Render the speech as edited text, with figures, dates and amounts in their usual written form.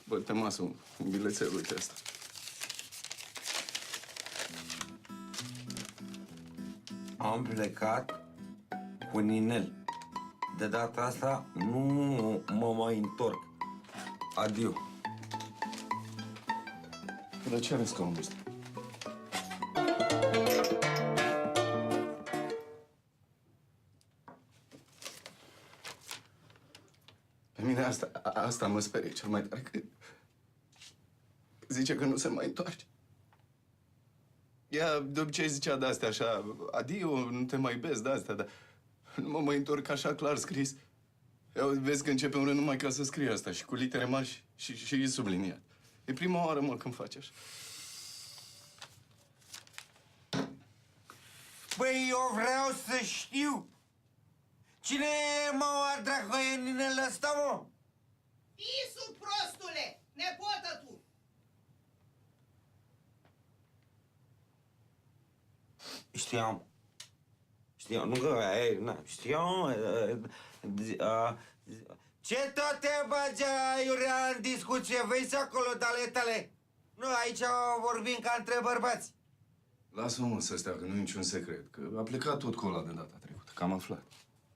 Văd pe masă un bilețel, uite asta. Am plecat cu Ninel. De data asta nu mă mai întorc. Adio. Dar ce are scaunul ăsta? Pe mine asta mă sperie cel mai tare, că zice că nu se mai întoarce. Ea de obicei zicea de-astea așa, adio, nu te mai iubesc, de-astea, dar nu mă mai întorc așa clar scris. Ia, vezi că începe un rând numai ca să scrie asta și cu litere mari și subliniat. E prima oară, mă, când faci așa. Păi, eu vreau să știu cine e, mă, dracu, e Ninel ăsta, mă? Isu, prostule! Nepotă tu! Știam, nu că știam, ce tot te bagi, Iurea, în discuție? Vezi acolo, tale. Nu, aici vorbim ca între bărbați. Lasă-mă să stea, că nu e niciun secret, că a plecat tot cu ăla de data trecută, că am aflat.